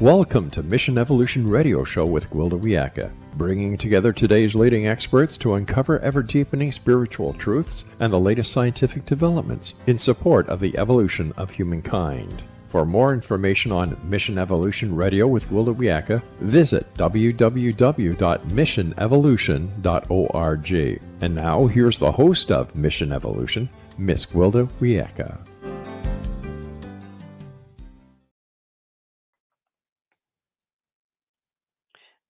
Welcome to Mission Evolution Radio Show with Gilda Wiyaka, bringing together today's leading experts to uncover ever-deepening spiritual truths and the latest scientific developments in support of the evolution of humankind. For more information on Mission Evolution Radio with Gilda Wiyaka, visit www.missionevolution.org. And now, here's the host of Mission Evolution, Miss Gilda Wiyaka.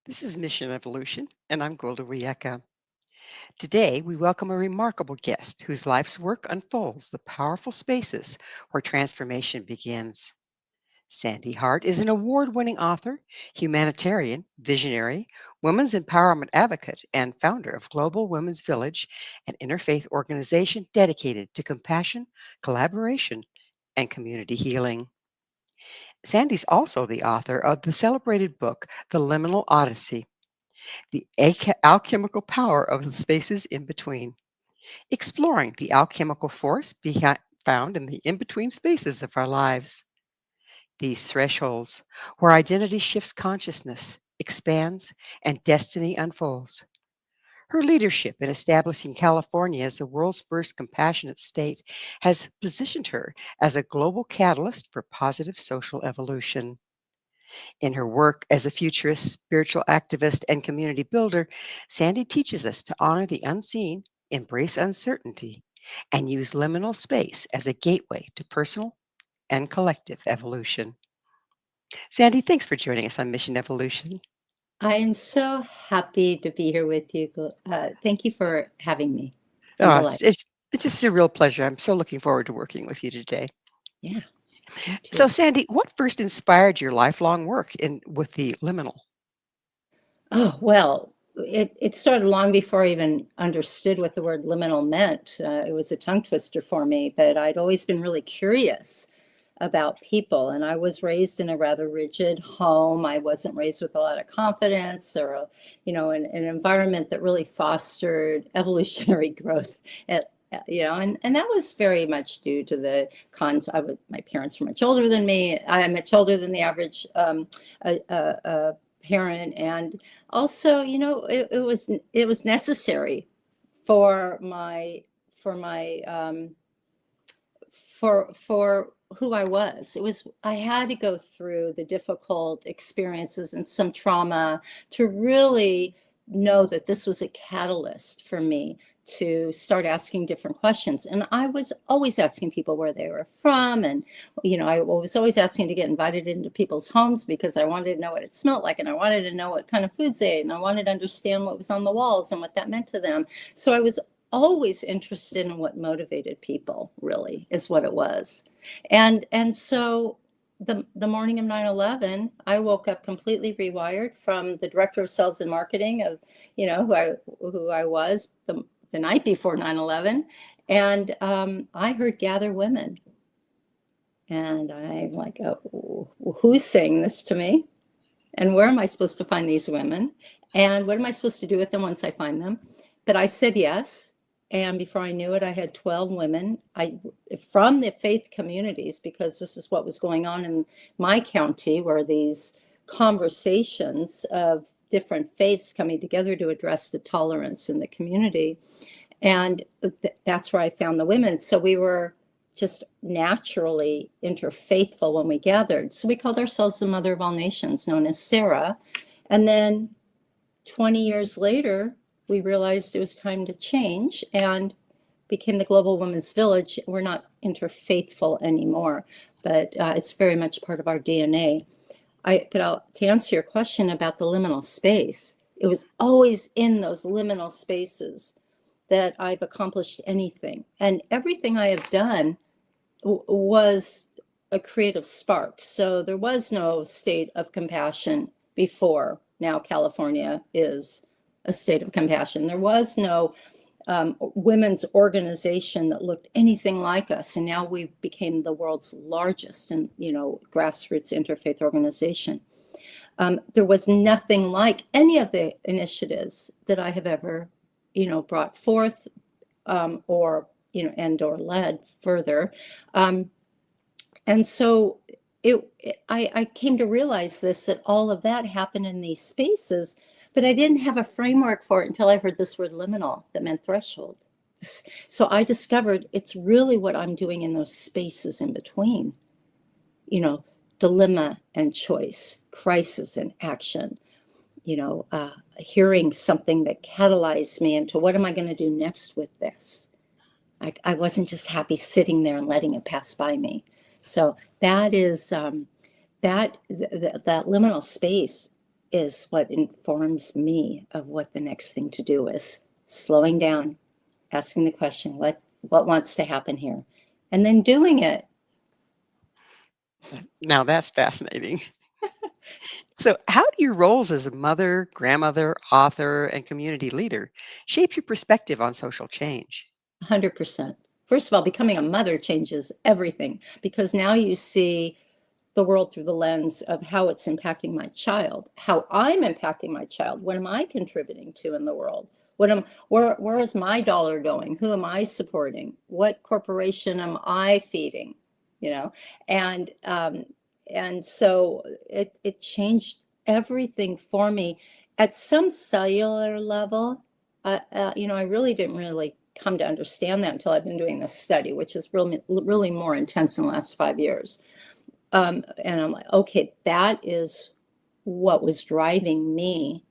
This is Mission Evolution, and I'm Gilda Wiyaka. Today, we welcome a remarkable guest whose life's work unfolds the powerful spaces where transformation begins. Sande Hart is an award-winning author, humanitarian, visionary, women's empowerment advocate, and founder of Global Women's Village, an interfaith organization dedicated to compassion, collaboration, and community healing. Sande's also the author of the celebrated book, The Liminal Odyssey, the alchemical power of the spaces in between, exploring the alchemical force found in the in-between spaces of our lives. These thresholds, where identity shifts consciousness, expands, and destiny unfolds. Her leadership in establishing California as the world's first compassionate state has positioned her as a global catalyst for positive social evolution. In her work as a futurist, spiritual activist, and community builder, Sande teaches us to honor the unseen, embrace uncertainty, and use liminal space as a gateway to personal and collective evolution. Sande, thanks for joining us on Mission Evolution. I am so happy to be here with you. Thank you for having me. It's just a real pleasure. I'm so looking forward to working with you today. Yeah. So, Sande, what first inspired your lifelong work with the liminal? Oh, well, it started long before I even understood what the word liminal meant. It was a tongue twister for me, but I'd always been really curious about people. And I was raised in a rather rigid home. I wasn't raised with a lot of confidence or, an environment that really fostered evolutionary growth. And that was very much due to the cons. My parents were much older than me. I'm much older than the average parent. And also, it was necessary for who I was. I had to go through the difficult experiences and some trauma to really know that this was a catalyst for me to start asking different questions. And I was always asking people where they were from. And, I was always asking to get invited into people's homes because I wanted to know what it smelled like. And I wanted to know what kind of foods they ate. And I wanted to understand what was on the walls and what that meant to them. So I was always interested in what motivated people, really, is what it was. And so the morning of 9/11, I woke up completely rewired from the director of sales and marketing of, who I was the night before 9/11. And I heard Gather Women. And I'm like, oh, who's saying this to me? And where am I supposed to find these women? And what am I supposed to do with them once I find them? But I said yes. And before I knew it, I had 12 women from the faith communities, because this is what was going on in my county, where these conversations of different faiths coming together to address the tolerance in the community. And that's where I found the women. So we were just naturally interfaithful when we gathered. So we called ourselves the Mother of All Nations, known as S.A.R.A.H. And then 20 years later, we realized it was time to change and became the Global Women's Village. We're not interfaithful anymore, but it's very much part of our DNA. To answer your question about the liminal space, it was always in those liminal spaces that I've accomplished anything. And everything I have done was a creative spark. So there was no state of compassion before. Now California is a state of compassion. There was no women's organization that looked anything like us. And now we became the world's largest and, grassroots interfaith organization. There was nothing like any of the initiatives that I have ever, brought forth or led further. And so I came to realize that all of that happened in these spaces, but I didn't have a framework for it until I heard this word liminal that meant threshold. So I discovered it's really what I'm doing in those spaces in between, dilemma and choice, crisis and action, hearing something that catalyzed me into what am I going to do next with this? I wasn't just happy sitting there and letting it pass by me. So that is that liminal space is what informs me of what the next thing to do is. Slowing down, asking the question, what wants to happen here? And then doing it. Now that's fascinating. So, how do your roles as a mother, grandmother, author, and community leader shape your perspective on social change? 100%. First of all, becoming a mother changes everything because now you see the world through the lens of how it's impacting my child, how I'm impacting my child. What am I contributing to in the world? Where is my dollar going? Who am I supporting? What corporation am I feeding? And so it changed everything for me at some cellular level. I really didn't come to understand that until I've been doing this study, which is really more intense in the last 5 years. And I'm like, okay, that is what was driving me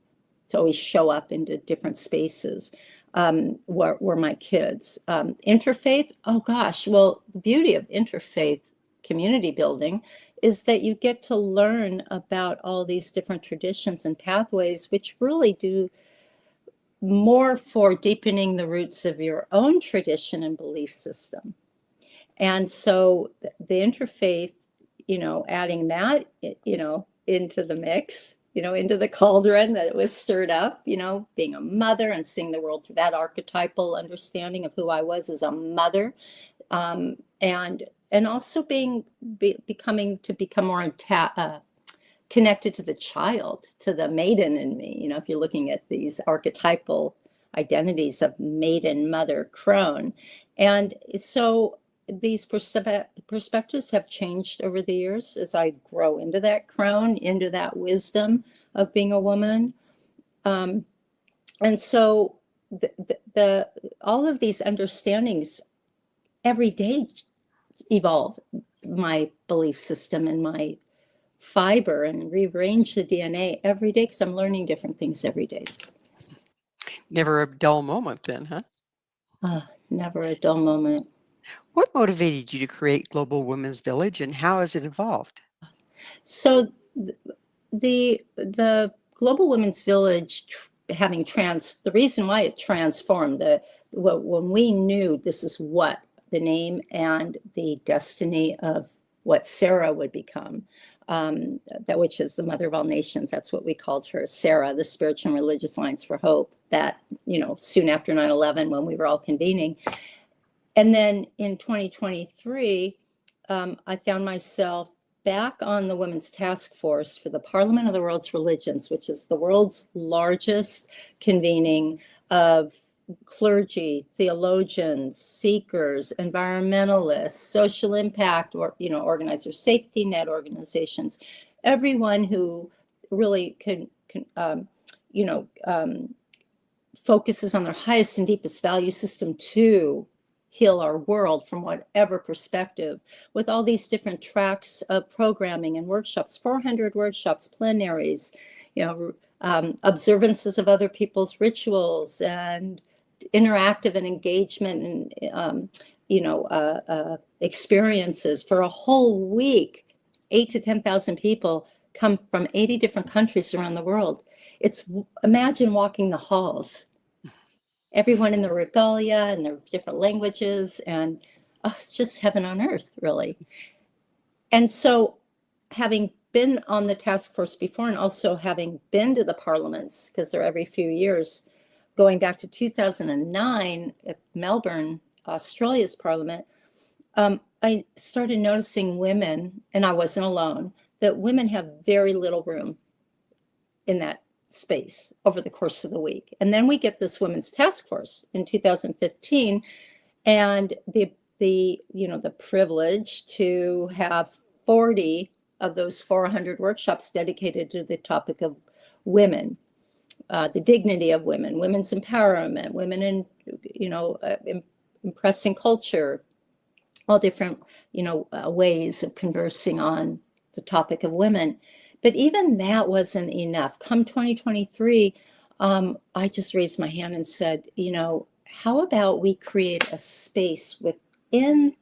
to always show up into different spaces were my kids. Interfaith, oh gosh, well, the beauty of interfaith community building is that you get to learn about all these different traditions and pathways, which really do more for deepening the roots of your own tradition and belief system. And so the interfaith, adding that, into the mix, into the cauldron that was stirred up, being a mother and seeing the world through that archetypal understanding of who I was as a mother, and also becoming more connected to the child, to the maiden in me. If you're looking at these archetypal identities of maiden, mother, crone, and so these perspectives have changed over the years as I grow into that crone, into that wisdom of being a woman. And so all of these understandings every day evolve my belief system and my fiber and rearrange the DNA every day because I'm learning different things every day. Never a dull moment then, huh? Never a dull moment. What motivated you to create Global Women's Village and how has it evolved? So the Global Women's Village the reason why it transformed when we knew this is what the name and the destiny of what S.A.R.A.H would become, which is the mother of all nations. That's what we called her, S.A.R.A.H, the Spiritual and Religious Alliance for Hope, that, soon after 9/11 when we were all convening. And then in 2023, I found myself back on the Women's Task Force for the Parliament of the World's Religions, which is the world's largest convening of clergy, theologians, seekers, environmentalists, social impact, organizers, safety net organizations, everyone who really focuses on their highest and deepest value system to heal our world from whatever perspective, with all these different tracks of programming and workshops, 400 workshops, plenaries, observances of other people's rituals, and interactive and engagement and experiences for a whole week. 8,000 to 10,000 people come from 80 different countries around the world. Imagine walking the halls, everyone in their regalia and their different languages, and it's just heaven on earth, really. And so, having been on the task force before and also having been to the parliaments, because they're every few years, going back to 2009 at Melbourne, Australia's parliament, I started noticing women, and I wasn't alone, that women have very little room in that space over the course of the week. And then we get this women's task force in 2015, and the privilege to have 40 of those 400 workshops dedicated to the topic of women, the dignity of women, women's empowerment, women in, impressing culture, all different, ways of conversing on the topic of women. But even that wasn't enough. Come 2023, I just raised my hand and said, how about we create a space within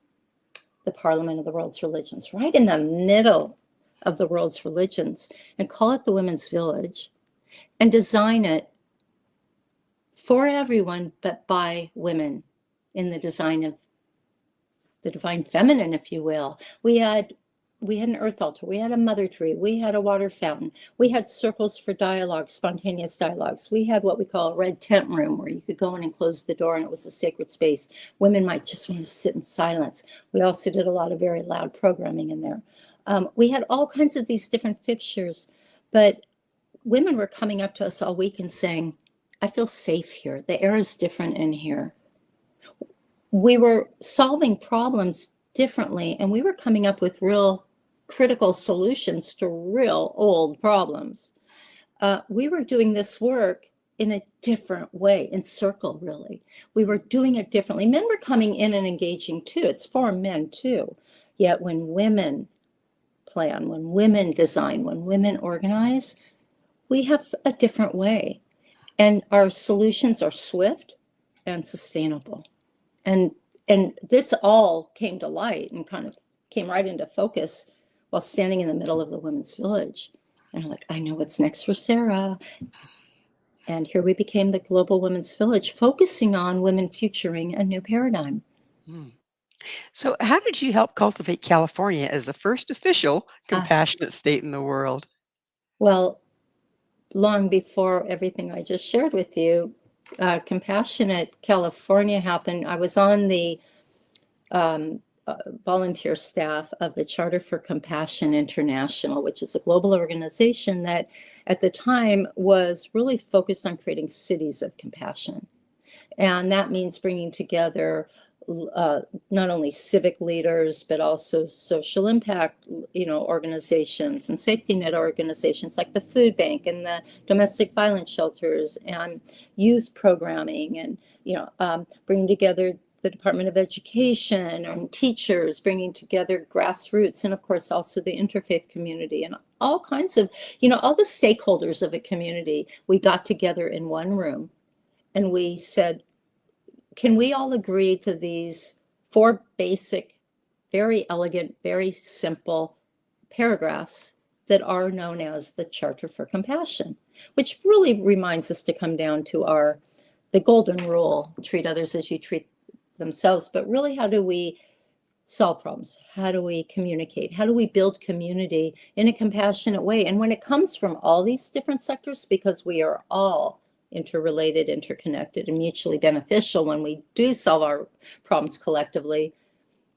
the Parliament of the World's Religions, right in the middle of the world's religions, and call it the Women's Village, and design it for everyone, but by women, in the design of the divine feminine, if you will. We had an earth altar, we had a mother tree, we had a water fountain, we had circles for dialogue, spontaneous dialogues. We had what we call a red tent room, where you could go in and close the door and it was a sacred space. Women might just want to sit in silence. We also did a lot of very loud programming in there. We had all kinds of these different fixtures, but women were coming up to us all week and saying, I feel safe here. The air is different in here. We were solving problems differently, and we were coming up with real critical solutions to real old problems. We were doing this work in a different way, in circle, really. We were doing it differently. Men were coming in and engaging too. It's for men too. Yet when women plan, when women design, when women organize, we have a different way. And our solutions are swift and sustainable. And this all came to light and kind of came right into focus while standing in the middle of the Women's Village. And I'm like, I know what's next for S.A.R.A.H. And here we became the Global Women's Village, focusing on women futuring a new paradigm. So how did you help cultivate California as the first official compassionate state in the world? Well, long before everything I just shared with you, Compassionate California happened. I was on the volunteer staff of the Charter for Compassion International, which is a global organization that at the time was really focused on creating cities of compassion. And that means bringing together not only civic leaders, but also social impact, organizations and safety net organizations like the food bank and the domestic violence shelters and youth programming, and bringing together the Department of Education and teachers, bringing together grassroots, and of course also the interfaith community and all kinds of, all the stakeholders of a community. We got together in one room and we said, can we all agree to these 4 basic, very elegant, very simple paragraphs that are known as the Charter for Compassion, which really reminds us to come down to the golden rule: treat others as you treat themselves. But really, how do we solve problems? How do we communicate? How do we build community in a compassionate way? And when it comes from all these different sectors, because we are all interrelated, interconnected, and mutually beneficial when we do solve our problems collectively,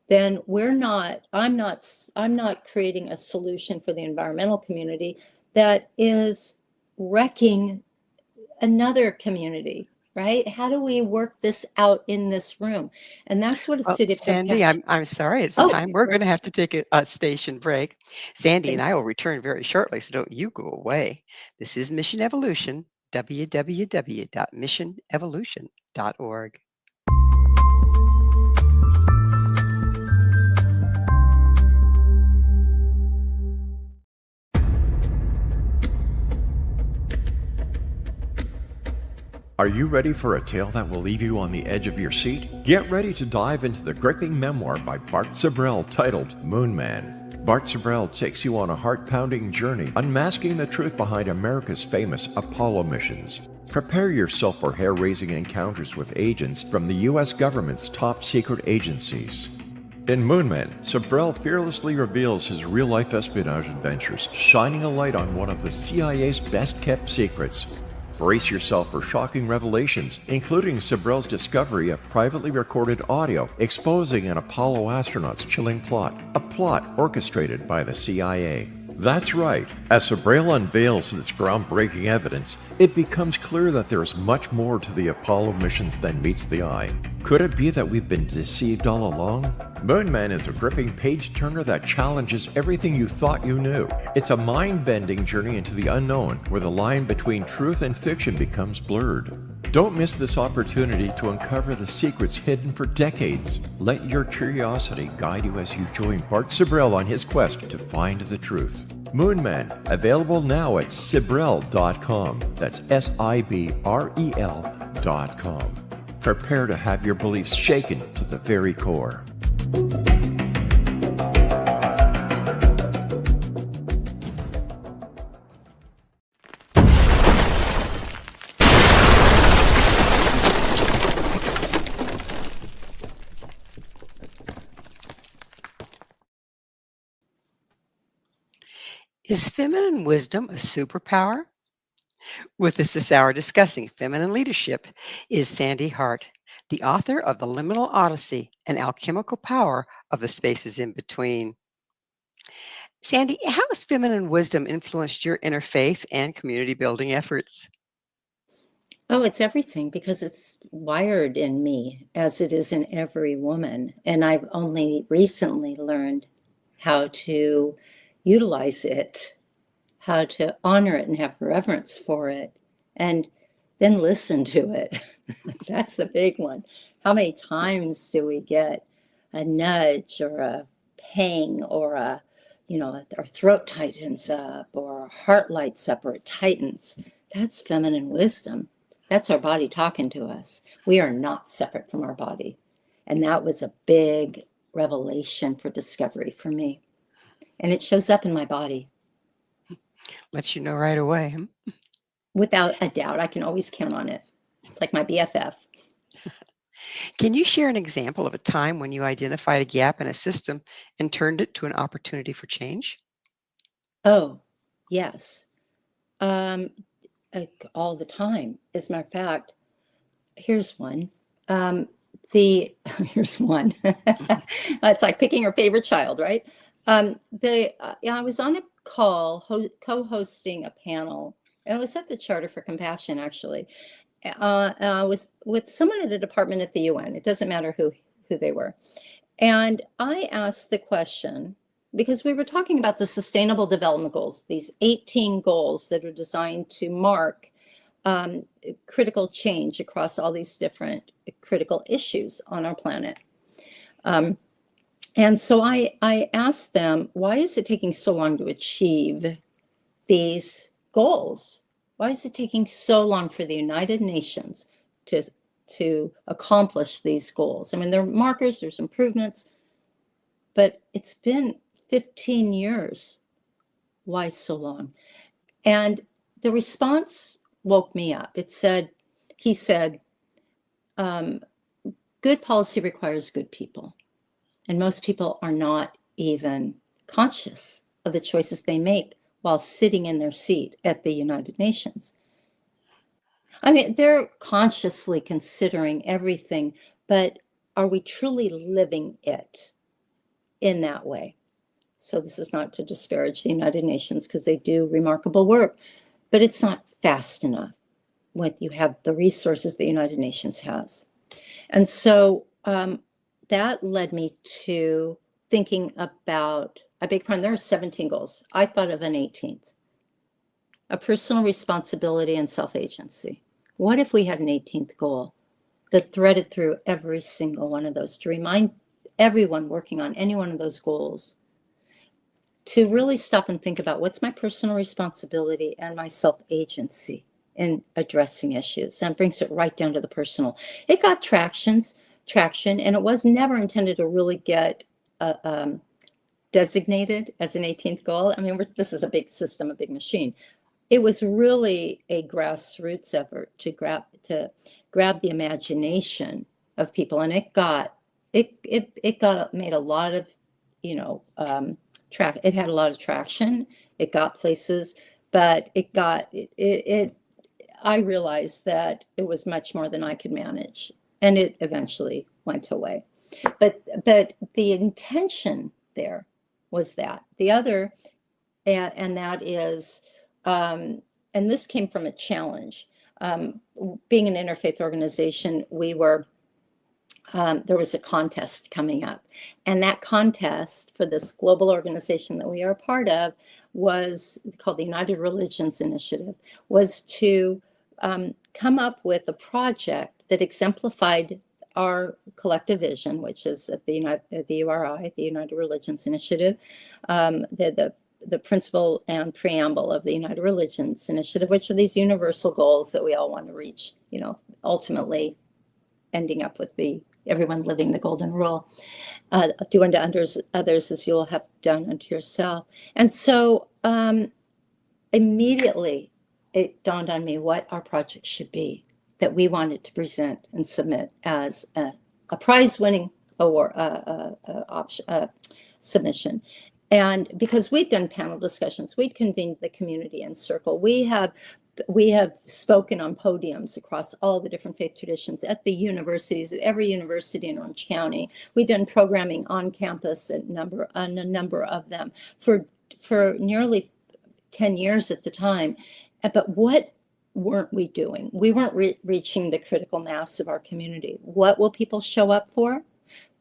then I'm not creating a solution for the environmental community that is wrecking another community, right? How do we work this out in this room? And that's what a city of Sandy, compassion. I'm sorry, it's time. We're going to have to take a station break. Sandy and I will return very shortly, so don't you go away. This is Mission Evolution, www.missionevolution.org. Are you ready for a tale that will leave you on the edge of your seat? Get ready to dive into the gripping memoir by Bart Sibrel titled Moon Man. Bart Sibrel takes you on a heart-pounding journey, unmasking the truth behind America's famous Apollo missions. Prepare yourself for hair-raising encounters with agents from the U.S. government's top secret agencies. In Moon Man, Sibrel fearlessly reveals his real-life espionage adventures, shining a light on one of the CIA's best-kept secrets. Brace yourself for shocking revelations, including Sibrel's discovery of privately recorded audio exposing an Apollo astronaut's chilling plot, a plot orchestrated by the CIA. That's right. As Sibrel unveils this groundbreaking evidence, it becomes clear that there is much more to the Apollo missions than meets the eye. Could it be that we've been deceived all along? Moonman is a gripping page-turner that challenges everything you thought you knew. It's a mind-bending journey into the unknown, where the line between truth and fiction becomes blurred. Don't miss this opportunity to uncover the secrets hidden for decades. Let your curiosity guide you as you join Bart Sibrel on his quest to find the truth. Moonman, available now at Sibrel.com. That's Sibrel.com. Prepare to have your beliefs shaken to the very core. Is feminine wisdom a superpower? With us this hour discussing feminine leadership is Sande Hart, the author of the Liminal Odyssey, An Alchemical Power of the Spaces in Between. Sande, how has feminine wisdom influenced your interfaith and community building efforts? Oh, it's everything because it's wired in me as it is in every woman. And I've only recently learned how to utilize it, how to honor it and have reverence for it, and then listen to it. That's the big one. How many times do we get a nudge or a pang or our throat tightens up or our heart lights up or it tightens? That's feminine wisdom. That's our body talking to us. We are not separate from our body. And that was a big revelation for discovery for me. And it shows up in my body. Lets you know right away. Without a doubt, I can always count on it. It's like my BFF. Can you share an example of a time when you identified a gap in a system and turned it to an opportunity for change? Oh, yes. All the time. As a matter of fact, here's one. Here's one. It's like picking your favorite child, right? I was on a call co-hosting a panel. It was at the Charter for Compassion, actually. I was with someone at a department at the UN. It doesn't matter who they were. And I asked the question, because we were talking about the Sustainable Development Goals, these 18 goals that are designed to mark critical change across all these different critical issues on our planet. And so I asked them, why is it taking so long to achieve these goals? Why is it taking so long for the United Nations to accomplish these goals? I mean, there are markers, there's improvements, but it's been 15 years. Why so long? And the response woke me up. He said, good policy requires good people. And most people are not even conscious of the choices they make while sitting in their seat at the United Nations. I mean, they're consciously considering everything, but are we truly living it in that way? So this is not to disparage the United Nations because they do remarkable work, but it's not fast enough when you have the resources the United Nations has. And so that led me to thinking about, I beg your pardon, there are 17 goals. I thought of an 18th, a personal responsibility and self-agency. What if we had an 18th goal that threaded through every single one of those to remind everyone working on any one of those goals to really stop and think about what's my personal responsibility and my self-agency in addressing issues, and brings it right down to the personal. It got traction, and it was never intended to really get designated as an 18th goal. I mean, this is a big system, a big machine. It was really a grassroots effort to grab the imagination of people, and it made a lot of, it had a lot of traction. It got places, but I realized that it was much more than I could manage, and it eventually went away. But the intention there was that. The other, and that is, and this came from a challenge. Being an interfaith organization, we were there was a contest coming up. And that contest for this global organization that we are a part of was called the United Religions Initiative, was to come up with a project that exemplified our collective vision, which is at the URI, the United Religions Initiative, the principle and preamble of the United Religions Initiative, which are these universal goals that we all want to reach, ultimately ending up with everyone living the golden rule. Do unto others as you will have done unto yourself. And so immediately it dawned on me what our project should be, that we wanted to present and submit as a prize-winning award submission. And because we'd done panel discussions, we'd convened the community in circle. We have spoken on podiums across all the different faith traditions at the universities, at every university in Orange County. We've done programming on campus at a number of them for nearly 10 years at the time. But what weren't we doing? We weren't reaching the critical mass of our community. What will people show up for?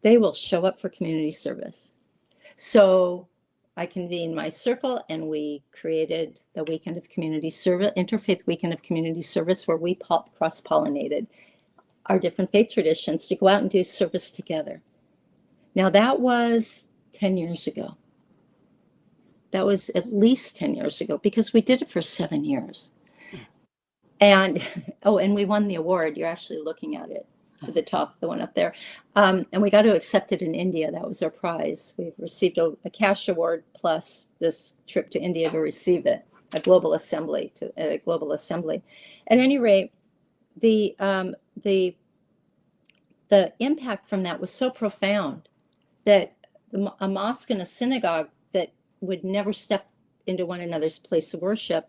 They will show up for community service. So I convened my circle and we created the Weekend of Community Service, Interfaith Weekend of Community Service, where we cross-pollinated our different faith traditions to go out and do service together. Now that was 10 years ago. That was at least 10 years ago because we did it for 7 years. And, and we won the award. You're actually looking at it. At the top, the one up there. And we got to accept it in India. That was our prize. We've received a cash award plus this trip to India to receive it, at a global assembly. At any rate, the impact from that was so profound that a mosque and a synagogue that would never step into one another's place of worship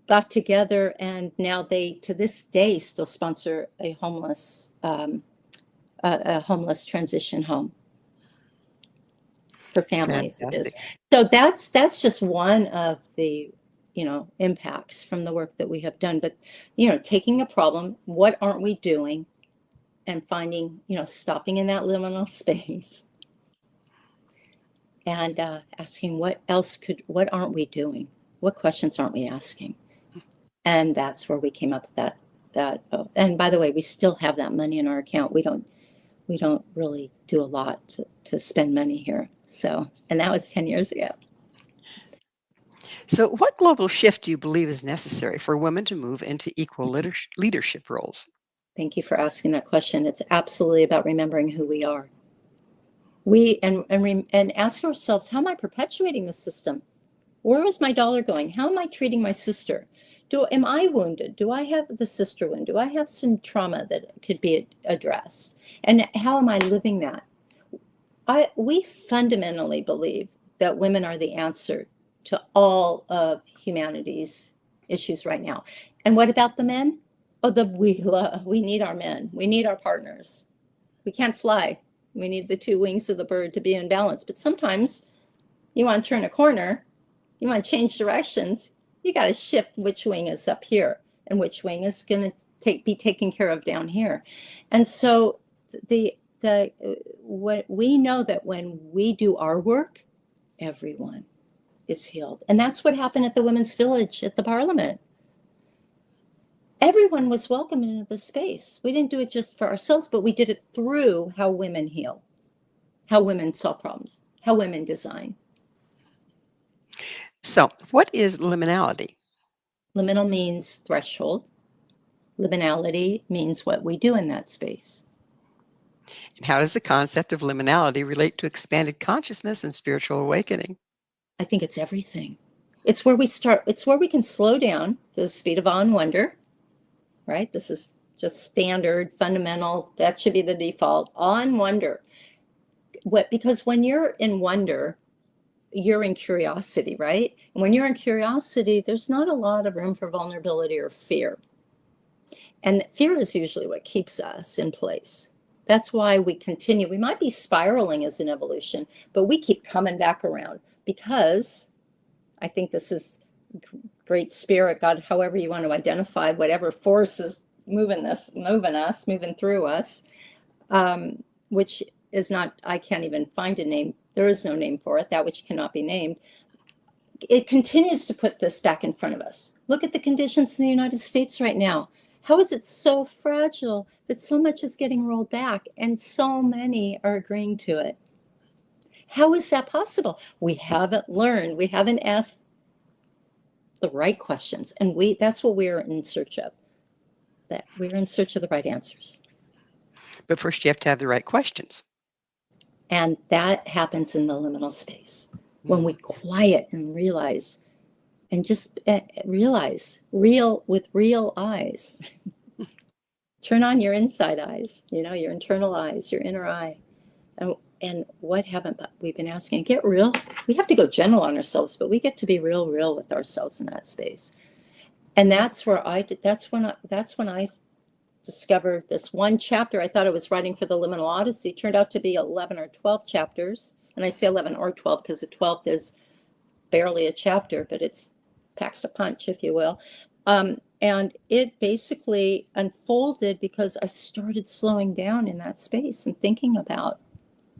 got together, and now they, to this day, still sponsor a homeless transition home for families. It is. So that's just one of the impacts from the work that we have done. But taking a problem, what aren't we doing, and finding stopping in that liminal space and asking what aren't we doing? What questions aren't we asking? And that's where we came up with that. And by the way, we still have that money in our account. We don't really do a lot to spend money here. So, and that was 10 years ago. So what global shift do you believe is necessary for women to move into equal leadership roles? Thank you for asking that question. It's absolutely about remembering who we are. And ask ourselves, how am I perpetuating the system? Where is my dollar going? How am I treating my sister? Am I wounded? Do I have the sister wound? Do I have some trauma that could be addressed? And how am I living that? We fundamentally believe that women are the answer to all of humanity's issues right now. And what about the men? We need our men. We need our partners. We can't fly. We need the two wings of the bird to be in balance. But sometimes you want to turn a corner, you want to change directions, you got to shift which wing is up here and which wing is going to be taken care of down here. And so what we know that when we do our work, everyone is healed. And that's what happened at the Women's Village at the Parliament. Everyone was welcome into the space. We didn't do it just for ourselves, but we did it through how women heal, how women solve problems, how women design. So what is liminality? Liminal means threshold. Liminality means what we do in that space. And how does the concept of liminality relate to expanded consciousness and spiritual awakening? I think it's everything. It's where we start. It's where we can slow down to the speed of awe and wonder, right? This is just standard, fundamental. That should be the default. Awe and wonder. Because when you're in wonder, you're in curiosity, right? And when you're in curiosity, there's not a lot of room for vulnerability or fear. And fear is usually what keeps us in place. That's why we continue. We might be spiraling as an evolution, but we keep coming back around because I think this is great spirit, God, however you want to identify whatever force is moving us, moving through us. which is not, I can't even find a name. There is no name for it, that which cannot be named. It continues to put this back in front of us. Look at the conditions in the United States right now. How is it so fragile that so much is getting rolled back and so many are agreeing to it? How is that possible? We haven't learned. We haven't asked the right questions. And that's what we're in search of. That we're in search of the right answers. But first you have to have the right questions. And that happens in the liminal space. When we quiet and realize, and just realize with real eyes. Turn on your inside eyes, your internal eyes, your inner eye. And what haven't we been asking? Get real. We have to go gentle on ourselves, but we get to be real with ourselves in that space. And that's when I discovered this one chapter. I thought I was writing for the Liminal Odyssey. It turned out to be 11 or 12 chapters. And I say 11 or 12 because the 12th is barely a chapter, but it packs a punch, if you will. And it basically unfolded because I started slowing down in that space and thinking about,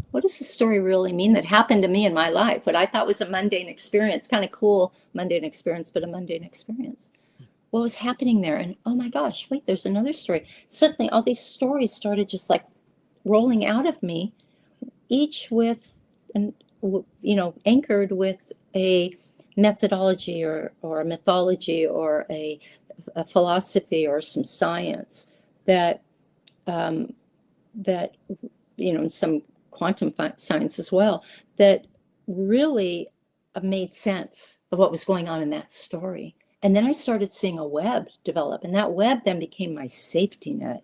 what does the story really mean that happened to me in my life? What I thought was a mundane experience, kind of cool mundane experience, but a mundane experience. What was happening there? And oh my gosh, wait, there's another story. Suddenly all these stories started just like rolling out of me, each with, anchored with a methodology or a mythology or a philosophy or some science that in some quantum science as well, that really made sense of what was going on in that story. And then I started seeing a web develop, and that web then became my safety net.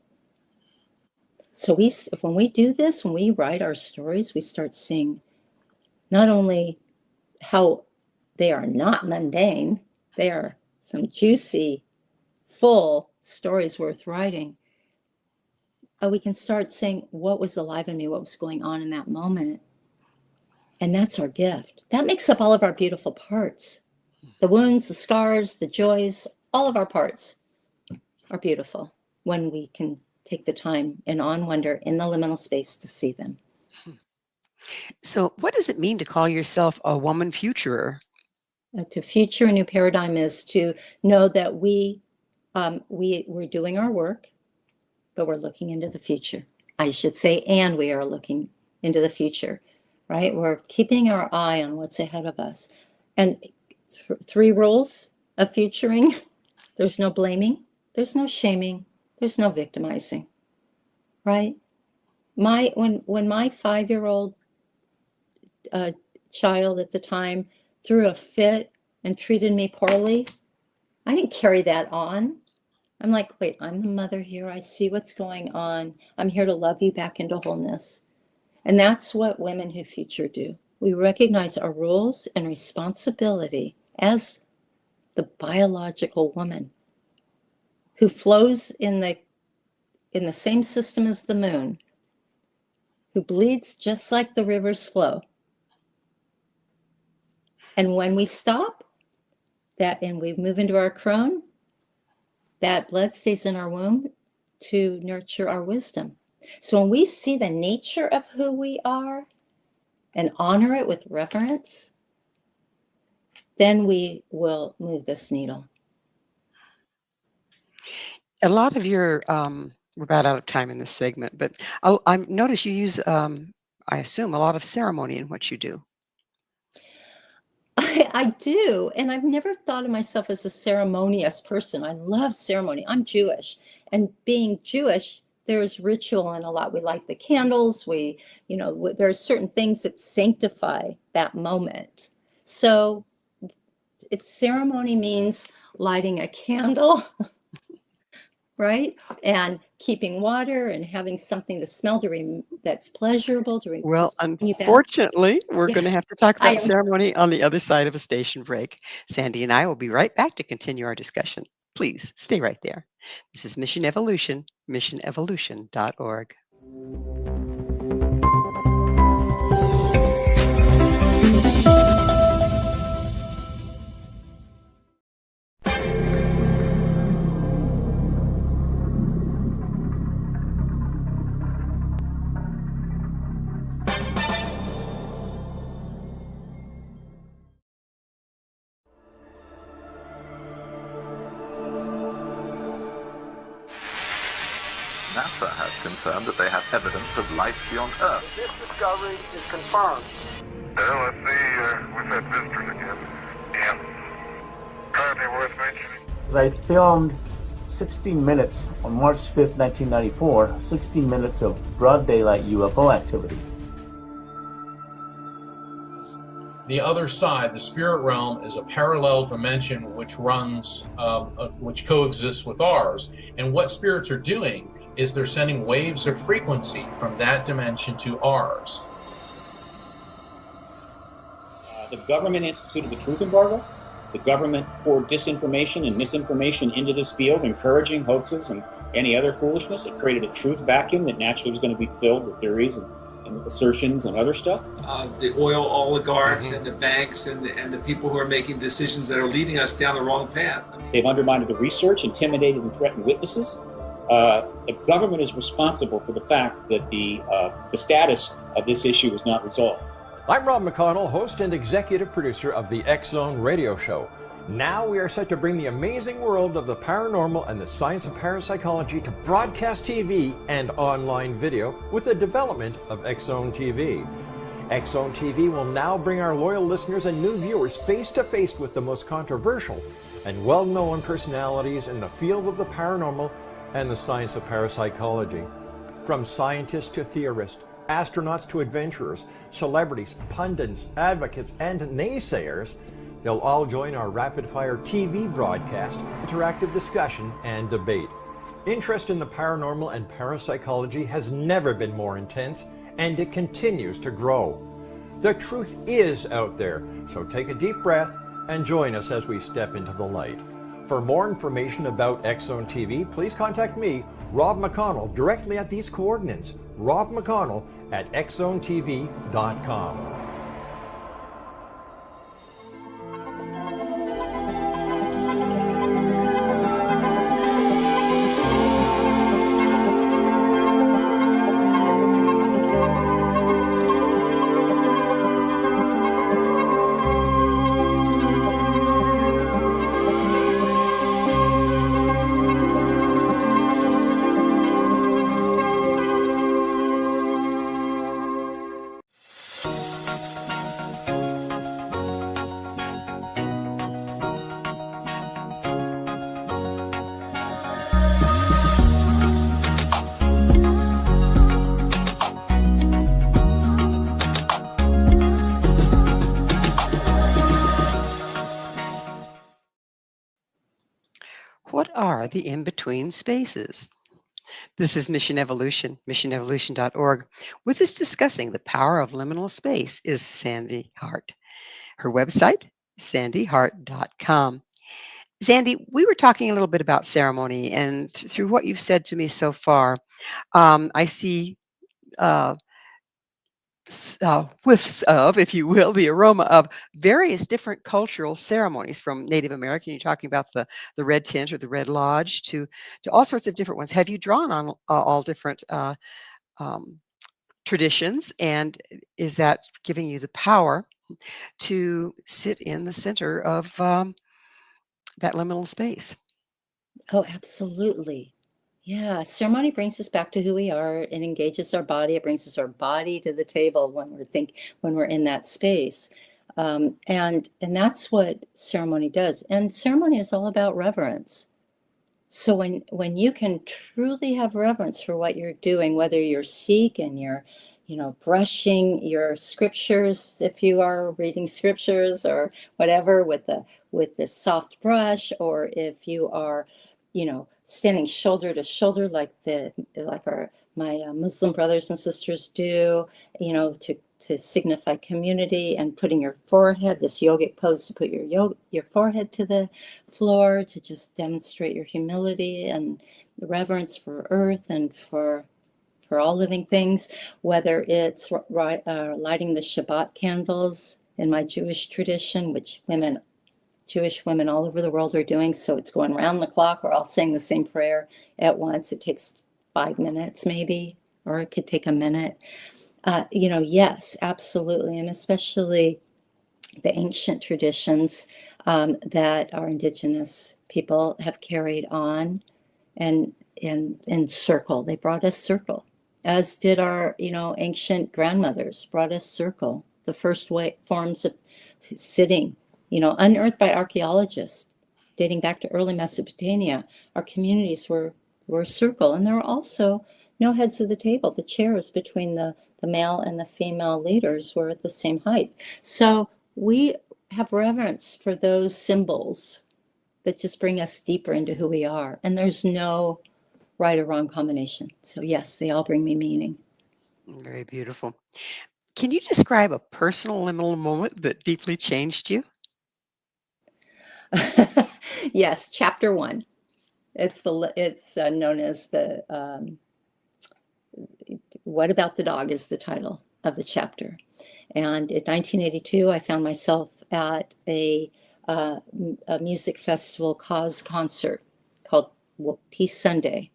So when we do this, when we write our stories, we start seeing not only how they are not mundane, they are some juicy, full stories worth writing. We can start saying what was alive in me, what was going on in that moment. And that's our gift. That makes up all of our beautiful parts. The wounds, the scars, the joys, all of our parts are beautiful when we can take the time and on wonder in the liminal space to see them. So what does it mean to call yourself a woman futurer? To future a new paradigm is to know that we're doing our work, but we're looking into the future. I should say, and we are looking into the future, right? We're keeping our eye on what's ahead of us. And three rules of futuring: there's no blaming, there's no shaming, there's no victimizing, right? When my 5-year-old child at the time threw a fit and treated me poorly, I didn't carry that on. I'm like, wait, I'm the mother here. I see what's going on. I'm here to love you back into wholeness. And that's what women who future do. We recognize our roles and responsibility as the biological woman who flows in the same system as the moon, who bleeds just like the rivers flow. And when we stop that and we move into our crone, that blood stays in our womb to nurture our wisdom. So when we see the nature of who we are and honor it with reverence, then we will move this needle. A lot of your, we're about out of time in this segment, but I notice you use, I assume, a lot of ceremony in what you do. I do. And I've never thought of myself as a ceremonious person. I love ceremony. I'm Jewish. And being Jewish, there's ritual in a lot. We light the candles. There are certain things that sanctify that moment. So if ceremony means lighting a candle, right? And keeping water and having something to smell that's pleasurable. Well, unfortunately, we're going to have to talk about ceremony on the other side of a station break. Sandy and I will be right back to continue our discussion. Please stay right there. This is Mission Evolution, missionevolution.org. NASA has confirmed that they have evidence of life beyond Earth. This discovery is confirmed. Well, let's see, we've had visitors again. Yeah. Anything worth mentioning? I filmed 16 minutes on March 5th, 1994, 16 minutes of broad daylight UFO activity. The other side, the spirit realm, is a parallel dimension which runs, which coexists with ours. And what spirits are doing is they're sending waves of frequency from that dimension to ours. The government instituted the truth embargo. The government poured disinformation and misinformation into this field, encouraging hoaxes and any other foolishness. It created a truth vacuum that naturally was going to be filled with theories and assertions and other stuff. The oil oligarchs and the banks and the people who are making decisions that are leading us down the wrong path. They've undermined the research, intimidated and threatened witnesses. The government is responsible for the fact that the status of this issue is not resolved. I'm Rob McConnell, host and executive producer of the X-Zone radio show. Now we are set to bring the amazing world of the paranormal and the science of parapsychology to broadcast TV and online video with the development of X-Zone TV. X-Zone TV will now bring our loyal listeners and new viewers face to face with the most controversial and well-known personalities in the field of the paranormal and the science of parapsychology. From scientists to theorists, astronauts to adventurers, celebrities, pundits, advocates, and naysayers, they'll all join our rapid-fire TV broadcast, interactive discussion, and debate. Interest in the paranormal and parapsychology has never been more intense, and it continues to grow. The truth is out there, so take a deep breath and join us as we step into the light. For more information about X-Zone TV, please contact me, Rob McConnell, directly at these coordinates, Rob McConnell at xzonetv.com. What are the in-between spaces? This is Mission Evolution, missionevolution.org. With us discussing the power of liminal space is Sande Hart. Her website, sandehart.com. Sande, we were talking a little bit about ceremony, and through what you've said to me so far, I see whiffs of, if you will, the aroma of various different cultural ceremonies, from Native American, you're talking about the red tent or the red lodge, to all sorts of different ones. Have you drawn on all different traditions, and is that giving you the power to sit in the center of that liminal space? Oh, absolutely. Yeah, ceremony brings us back to who we are. It engages our body. It brings us our body to the table when we're in that space, and that's what ceremony does. And ceremony is all about reverence. So when you can truly have reverence for what you're doing, whether you're Sikh and you're, brushing your scriptures, if you are reading scriptures or whatever with the soft brush, or if you are, standing shoulder to shoulder like my Muslim brothers and sisters do, to signify community, and putting your forehead, this yogic pose, to put your forehead to the floor, to just demonstrate your humility and reverence for earth and for all living things, whether it's lighting the Shabbat candles in my Jewish tradition, which Jewish women all over the world are doing. So it's going around the clock. We're all saying the same prayer at once. It takes 5 minutes maybe, or it could take a minute. Yes, absolutely. And especially the ancient traditions that our indigenous people have carried on. And in circle. They brought us circle, as did our, ancient grandmothers brought us circle. The first forms of sitting, unearthed by archaeologists dating back to early Mesopotamia. Our communities were circle, and there were also no heads of the table. The chairs between the male and the female leaders were at the same height. So we have reverence for those symbols that just bring us deeper into who we are. And there's no right or wrong combination. So yes, they all bring me meaning. Very beautiful. Can you describe a personal liminal moment that deeply changed you? Yes, chapter 1. It's known as the What About the Dog is the title of the chapter. And in 1982, I found myself at a music festival cause concert called Peace Sunday.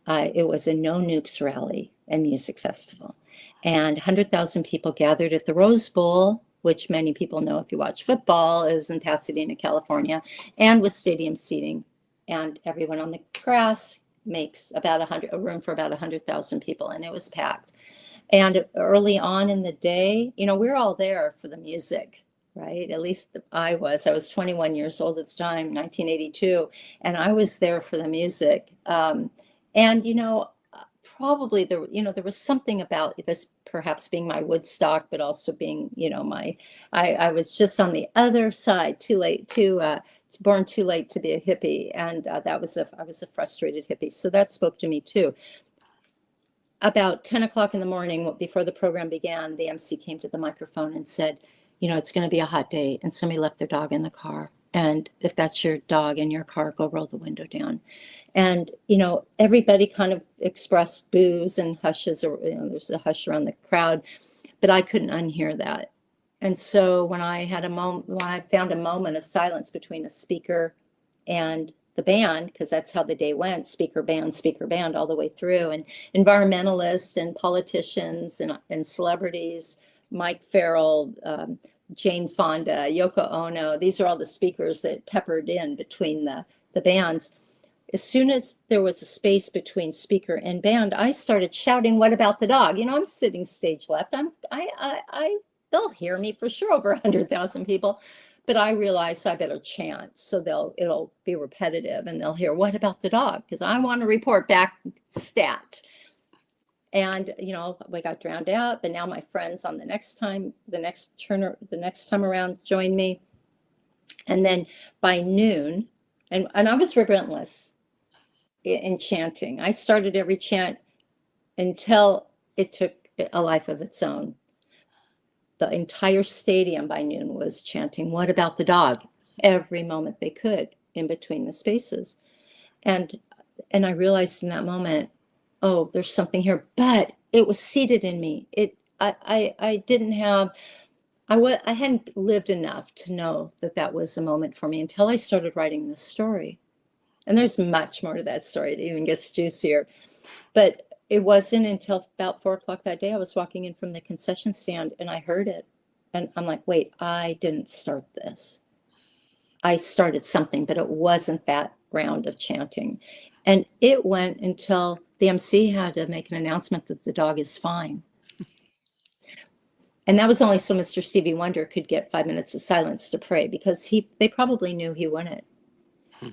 It was a no nukes rally and music festival. And 100,000 people gathered at the Rose Bowl, which many people know if you watch football, is in Pasadena, California, and with stadium seating. And everyone on the grass makes about a room for about 100,000 people, and it was packed. And early on in the day, we're all there for the music, right? At least I was 21 years old at the time, 1982, and I was there for the music. Probably there was something about this perhaps being my Woodstock, but also being, I was just on the other side, born too late to be a hippie. And I was a frustrated hippie. So that spoke to me too. About 10 o'clock in the morning, before the program began, the MC came to the microphone and said, it's going to be a hot day. And somebody left their dog in the car. And if that's your dog in your car, go roll the window down. And, everybody kind of expressed boos and hushes, or there's a hush around the crowd, but I couldn't unhear that. And so when I found a moment of silence between a speaker and the band, because that's how the day went, speaker band all the way through, and environmentalists and politicians and celebrities, Mike Farrell, Jane Fonda, Yoko Ono, these are all the speakers that peppered in between the bands. As soon as there was a space between speaker and band, I started shouting, "What about the dog?" I'm sitting stage left. They'll hear me for sure, over 100,000 people, but I realized I better chant, so it'll be repetitive, and they'll hear, "What about the dog?" Because I want to report back stat. And we got drowned out, but now my friends on the next time around joined me. And then by noon, and I was relentless in chanting. I started every chant until it took a life of its own. The entire stadium by noon was chanting, "What about the dog?" every moment they could in between the spaces. And I realized in that moment, oh, there's something here, but it was seated in me. I hadn't lived enough to know that was a moment for me until I started writing this story. And there's much more to that story. It even gets juicier. But it wasn't until about 4 o'clock that day, I was walking in from the concession stand and I heard it. And I'm like, wait, I didn't start this. I started something, but it wasn't that round of chanting. And it went until the MC had to make an announcement that the dog is fine. And that was only so Mr. Stevie Wonder could get 5 minutes of silence to pray, because they probably knew he wouldn't.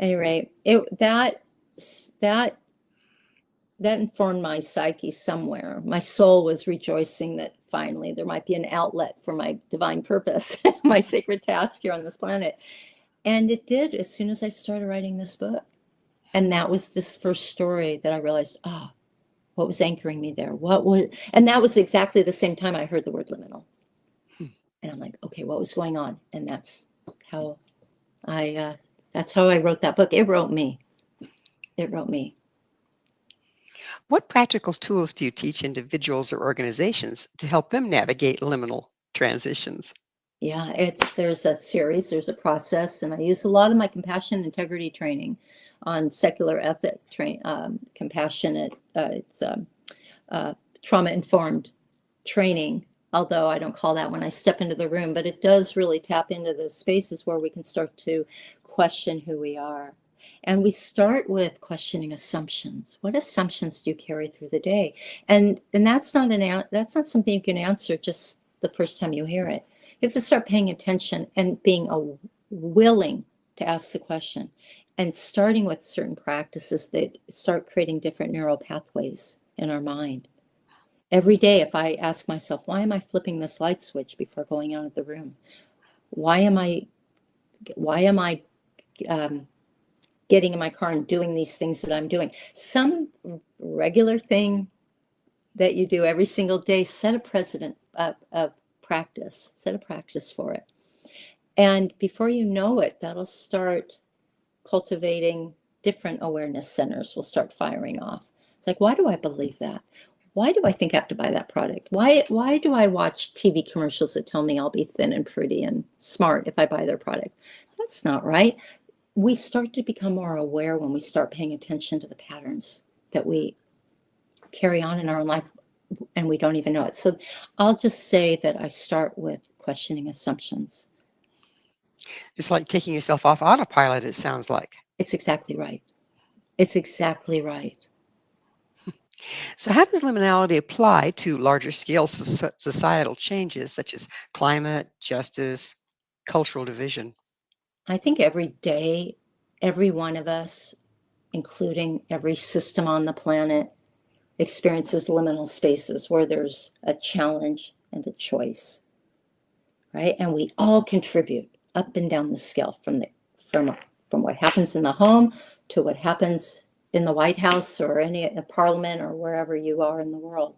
Anyway, that informed my psyche somewhere. My soul was rejoicing that finally there might be an outlet for my divine purpose, my sacred task here on this planet. And it did as soon as I started writing this book. And that was this first story that I realized, what was anchoring me there? And that was exactly the same time I heard the word liminal. And I'm like, okay, what was going on? And that's how I wrote that book. It wrote me. What practical tools do you teach individuals or organizations to help them navigate liminal transitions? Yeah, there's a series, there's a process, and I use a lot of my compassion integrity training on secular ethic, compassionate, trauma-informed training, although I don't call that when I step into the room, but it does really tap into those spaces where we can start to question who we are. And we start with questioning assumptions. What assumptions do you carry through the day? And that's not something you can answer just the first time you hear it. You have to start paying attention and being willing to ask the question, and starting with certain practices that start creating different neural pathways in our mind. Every day, if I ask myself, why am I flipping this light switch before going out of the room? Why am I getting in my car and doing these things that I'm doing? Some regular thing that you do every single day, set a precedent of practice, set a practice for it. And before you know it, that'll start cultivating different awareness centers will start firing off. It's like, why do I believe that? Why do I think I have to buy that product? Why do I watch TV commercials that tell me I'll be thin and pretty and smart if I buy their product? That's not right. We start to become more aware when we start paying attention to the patterns that we carry on in our own life and we don't even know it. So I'll just say that I start with questioning assumptions. It's like taking yourself off autopilot, it sounds like. It's exactly right. It's exactly right. So how does liminality apply to larger scale societal changes such as climate, justice, cultural division? I think every day, every one of us, including every system on the planet, experiences liminal spaces where there's a challenge and a choice, right? And we all contribute up and down the scale from what happens in the home to what happens in the White House or any parliament or wherever you are in the world.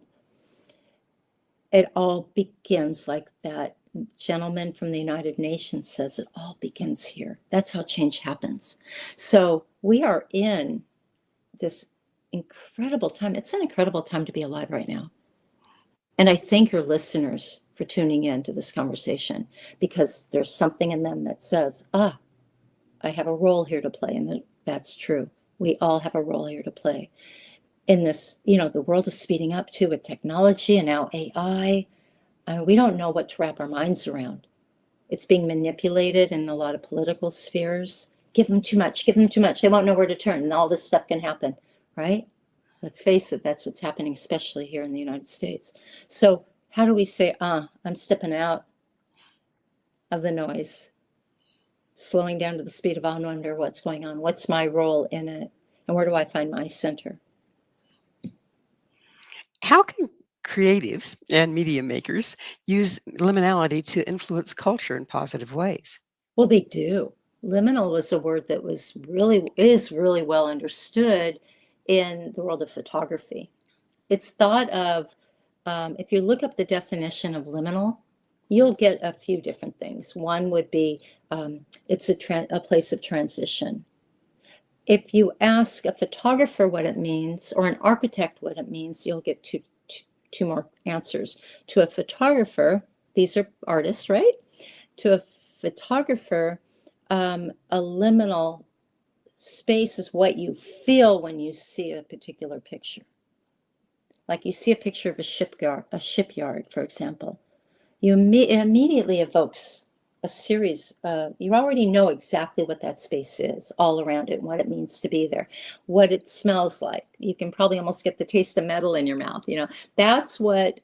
It all begins, like that gentleman from the United Nations says, it all begins here. That's how change happens. So we are in this incredible time. It's an incredible time to be alive right now. And I thank your listeners for tuning in to this conversation, because there's something in them that says, I have a role here to play. And that's true. We all have a role here to play in this. The world is speeding up too with technology and now AI. We don't know what to wrap our minds around. It's being manipulated in a lot of political spheres. Give them too much, give them too much. They won't know where to turn, and all this stuff can happen, right? Let's face it, that's what's happening, especially here in the United States. So how do we say, I'm stepping out of the noise, slowing down to the speed of I wonder what's going on, what's my role in it, and where do I find my center? How can creatives and media makers use liminality to influence culture in positive ways? Well, they do. Liminal was a word that is really well understood in the world of photography. It's thought of, if you look up the definition of liminal, you'll get a few different things. One would be, it's a place of transition. If you ask a photographer what it means, or an architect what it means, you'll get two more answers. To a photographer, these are artists, right? To a photographer, a liminal space is what you feel when you see a particular picture. Like you see a picture of a shipyard, for example. It immediately evokes a series. You already know exactly what that space is all around it and what it means to be there, what it smells like. You can probably almost get the taste of metal in your mouth. That's what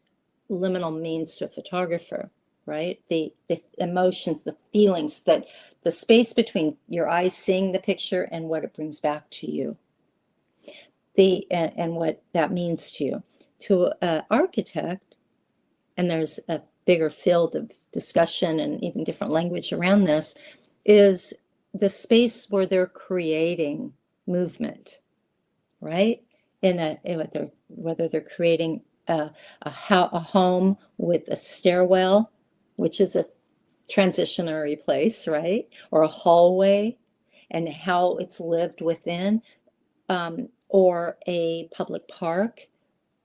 liminal means to a photographer, right? The emotions, the feelings, that the space between your eyes seeing the picture and what it brings back to you, and what that means to you. To an architect, and there's a bigger field of discussion and even different language around this, is the space where they're creating movement, right? Whether they're creating a home with a stairwell, which is a transitionary place, right? Or a hallway, and how it's lived within, or a public park,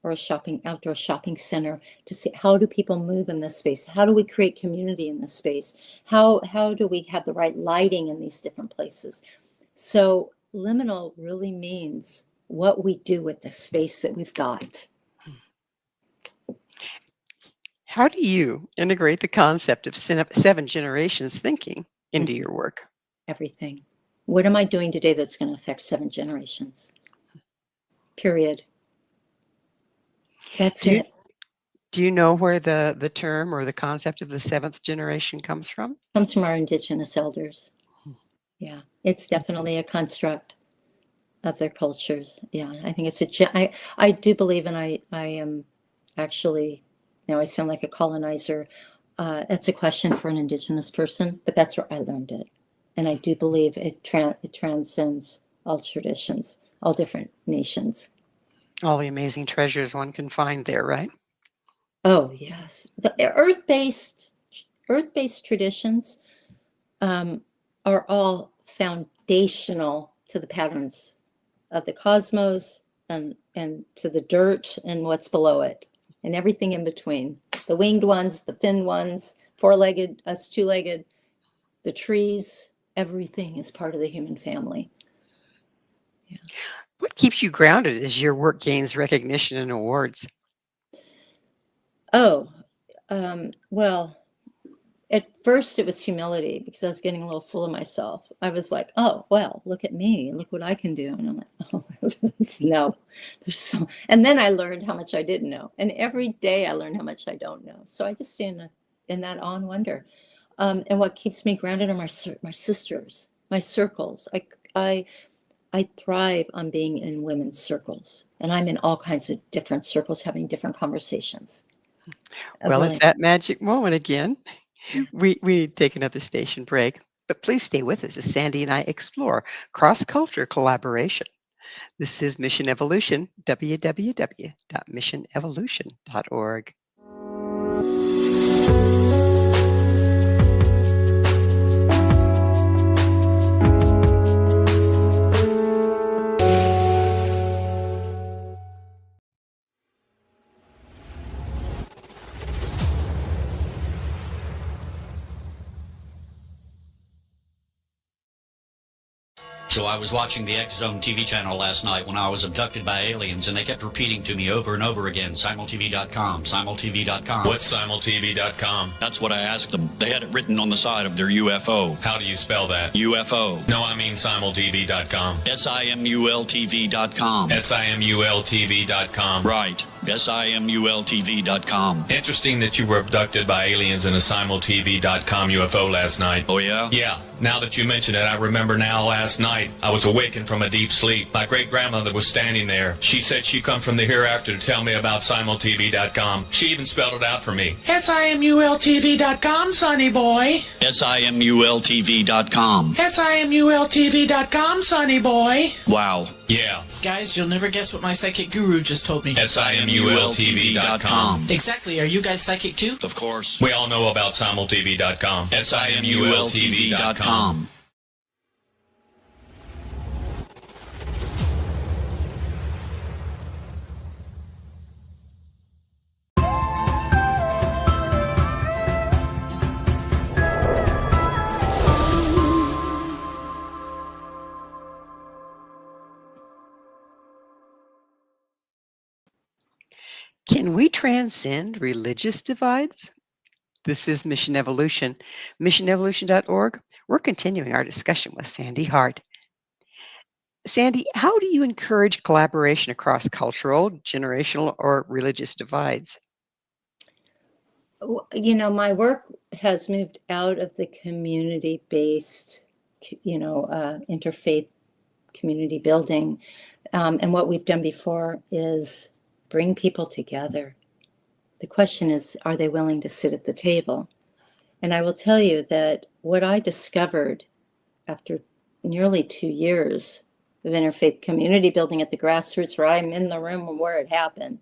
or a outdoor shopping center, to see how do people move in this space? How do we create community in this space? How do we have the right lighting in these different places? So liminal really means what we do with the space that we've got. How do you integrate the concept of seven generations thinking into your work? Everything. What am I doing today that's going to affect 7 generations? Period. That's it. Do you know where the term or the concept of the 7th generation comes from? Comes from our indigenous elders. Yeah, it's definitely a construct of their cultures. Yeah, I think it's I do believe, and I am actually, now I sound like a colonizer. It's a question for an indigenous person, but that's where I learned it. And I do believe it transcends all traditions, all different nations. All the amazing treasures one can find there, right? Oh, yes. The earth-based traditions are all foundational to the patterns of the cosmos and to the dirt and what's below it and everything in between. The winged ones, the thin ones, four-legged, us two-legged, the trees, everything is part of the human family. Yeah. What keeps you grounded as your work gains recognition and awards? Oh, well, at first it was humility because I was getting a little full of myself. I was like, oh, well, look at me. Look what I can do. And I'm like, oh, no, there's so, and then I learned how much I didn't know. And every day I learned how much I don't know. So I just stand in that awe and wonder. And what keeps me grounded are my sisters, my circles. I thrive on being in women's circles, and I'm in all kinds of different circles having different conversations. Well, it's that magic moment again. We need to take another station break, but please stay with us as Sandy and I explore cross-culture collaboration. This is Mission Evolution, www.missionevolution.org. So I was watching the X Zone TV channel last night when I was abducted by aliens, and they kept repeating to me over and over again, simultv.com, simultv.com. What's simultv.com? That's what I asked them. They had it written on the side of their UFO. How do you spell that? UFO. No, I mean simultv.com. simultv.com. simultv.com. Right. simultv.com. Interesting that you were abducted by aliens in a simultv.com UFO last night. Oh, yeah? Yeah. Now that you mention it, I remember now last night I was awakened from a deep sleep. My great-grandmother was standing there. She said she come from the hereafter to tell me about simultv.com. She even spelled it out for me. simultv.com, sonny boy. simultv.com. simultv.com, sonny boy. Wow. Yeah. Guys, you'll never guess what my psychic guru just told me. simultv.com. Exactly. Are you guys psychic too? Of course. We all know about simultv.com. simultv.com. Can we transcend religious divides? This is Mission Evolution, missionevolution.org. We're continuing our discussion with Sande Hart. Sandy, how do you encourage collaboration across cultural, generational, or religious divides? You know, my work has moved out of the community-based, interfaith community building. And what we've done before is bring people together. The question is, are they willing to sit at the table? And I will tell you that what I discovered after nearly 2 years of interfaith community building at the grassroots, where I'm in the room where it happened,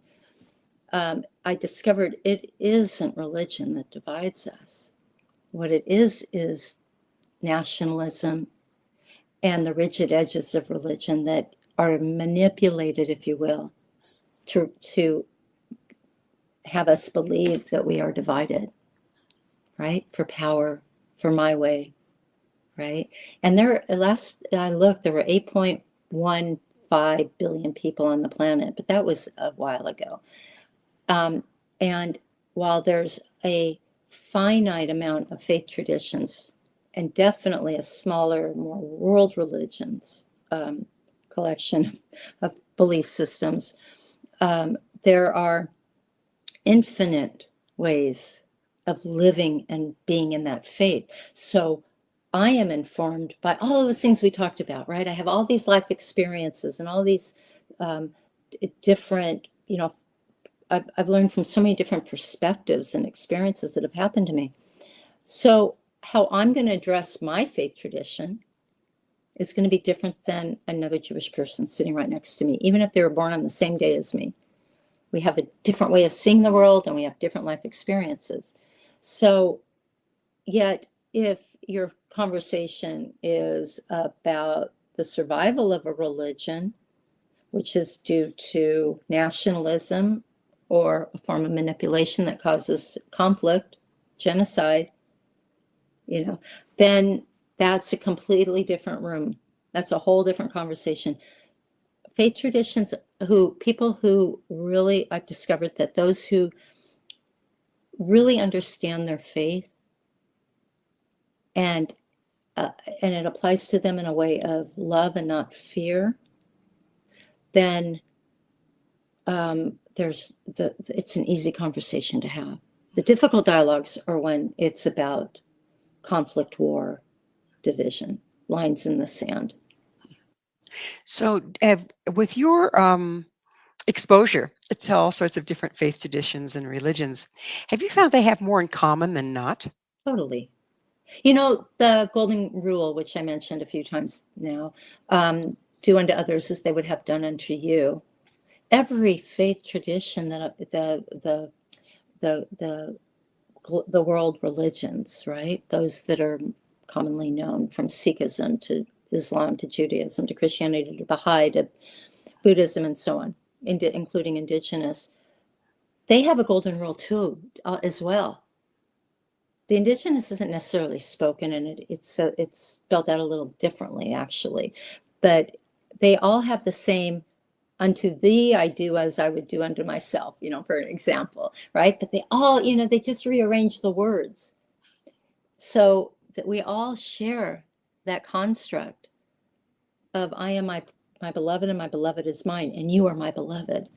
I discovered it isn't religion that divides us. What it is nationalism and the rigid edges of religion that are manipulated, if you will, to have us believe that we are divided, right? For power, for my way, right? And last I looked, there were 8.15 billion people on the planet, but that was a while ago. And while there's a finite amount of faith traditions and definitely a smaller, more world religions collection of belief systems, there are infinite ways of living and being in that faith. So I am informed by all of those things we talked about, right? I have all these life experiences and all these different, I've learned from so many different perspectives and experiences that have happened to me. So how I'm going to address my faith tradition is going to be different than another Jewish person sitting right next to me, even if they were born on the same day as me. We have a different way of seeing the world and we have different life experiences. So yet, if your conversation is about the survival of a religion, which is due to nationalism or a form of manipulation that causes conflict, genocide, then that's a completely different room. That's a whole different conversation. Faith traditions, people who really, I've discovered that those who really understand their faith and it applies to them in a way of love and not fear, then it's an easy conversation to have. The difficult dialogues are when it's about conflict, war, division, lines in the sand. So with your exposure to all sorts of different faith traditions and religions, have you found they have more in common than not? Totally. The golden rule, which I mentioned a few times now, do unto others as they would have done unto you. Every faith tradition that the world religions, right? Those that are commonly known, from Sikhism to Islam to Judaism to Christianity to Baha'i to Buddhism and so on, including indigenous, they have a golden rule too, as well. The indigenous isn't necessarily spoken, and it's spelled out a little differently, actually. But they all have the same, unto thee I do as I would do unto myself, for an example, right? But they all, they just rearrange the words so that we all share that construct of I am my beloved and my beloved is mine, and you are my beloved.